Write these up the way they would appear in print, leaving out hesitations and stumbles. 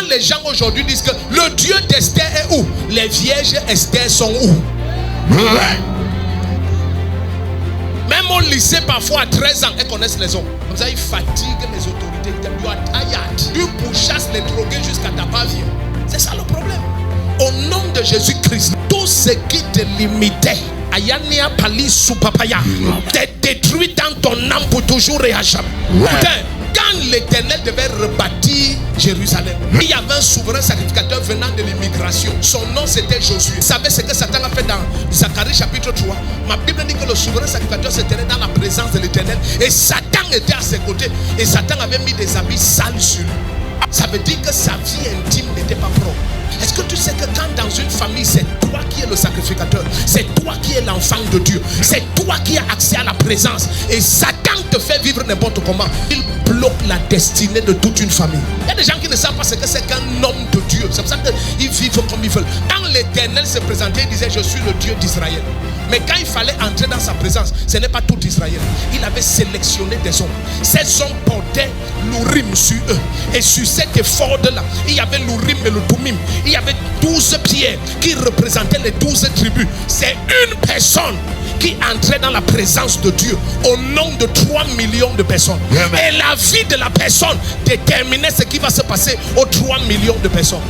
les gens aujourd'hui disent que le Dieu d'Esther est où? Les vierges Esther sont où? Même au lycée, parfois à 13 ans, elles connaissent les hommes. Comme ça, ils fatiguent les autorités. You are tired. Tu pourchasses les drogués jusqu'à ta pavie. C'est ça le problème. Au nom de Jésus-Christ, tout ce qui te limitait, Ayania Pali Soupapaya, t'es détruit dans ton âme pour toujours et à jamais. Quand l'Éternel devait rebâtir Jérusalem, il y avait un souverain sacrificateur venant de l'immigration. Son nom c'était Josué. Vous savez ce que Satan a fait dans Zacharie chapitre 3? Ma Bible dit que le souverain sacrificateur se tenait dans la présence de l'Éternel et Satan était à ses côtés. Et Satan avait mis des habits sales sur lui. Ça veut dire que sa vie intime n'était pas propre. Est-ce que tu sais que quand dans une famille, c'est toi qui es le sacrificateur, c'est toi qui es l'enfant de Dieu, c'est toi qui as accès à la présence, et Satan te fait vivre n'importe comment, il bloque la destinée de toute une famille. Il y a des gens qui ne savent pas ce que c'est qu'un homme de Dieu. C'est pour ça qu'ils vivent comme ils veulent. Quand l'Éternel se présentait, il disait: je suis le Dieu d'Israël. Mais quand il fallait entrer dans sa présence, ce n'est pas tout Israël. Il avait sélectionné des hommes. Ces hommes portaient l'Urim sur eux. Et sur cet éphode-là, il y avait l'Urim et le Tumim. Il y avait 12 pierres qui représentaient les 12 tribus. C'est une personne qui entrait dans la présence de Dieu au nom de 3 millions de personnes. Et la vie de la personne déterminait ce qui va se passer aux 3 millions de personnes.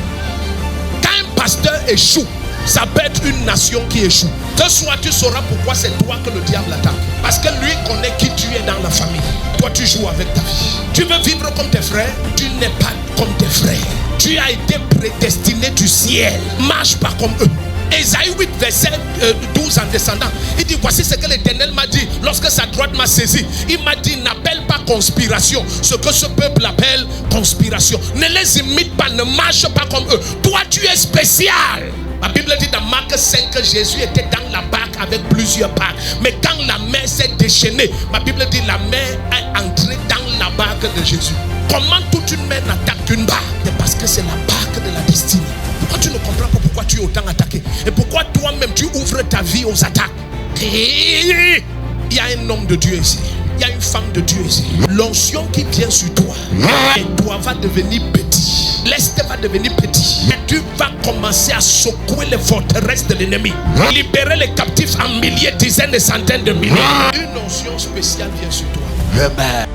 Quand un pasteur échoue, ça peut être une nation qui échoue. Ce soir, tu sauras pourquoi c'est toi que le diable attaque. Parce que lui connaît qui tu es dans la famille. Toi, tu joues avec ta vie. Tu veux vivre comme tes frères? Tu n'es pas comme tes frères. Tu as été prédestiné du ciel. Marche pas comme eux. Ésaïe 8, verset 12 en descendant, il dit: voici ce que l'Éternel m'a dit lorsque sa droite m'a saisi. Il m'a dit: n'appelle pas conspiration ce que ce peuple appelle conspiration. Ne les imite pas, ne marche pas comme eux. Toi, tu es spécial. La Bible dit dans Marc 5 que Jésus était dans la barque avec plusieurs barques. Mais quand la mer s'est déchaînée, ma Bible dit la mer est entrée dans la barque de Jésus. Comment toute une mer n'attaque qu'une barque? C'est parce que c'est la barque de la destinée. Pourquoi tu ne comprends pas pourquoi tu es autant attaqué? Et pourquoi toi-même tu ouvres ta vie aux attaques? Il y a un homme de Dieu ici. Il y a une femme de Dieu ici. L'onction qui vient sur toi, et toi va devenir petit. L'Est va devenir petit. Et tu vas commencer à secouer les forteresses de l'ennemi. Libérer les captifs en milliers, dizaines et centaines de milliers. Une onction spéciale vient sur toi. Amen.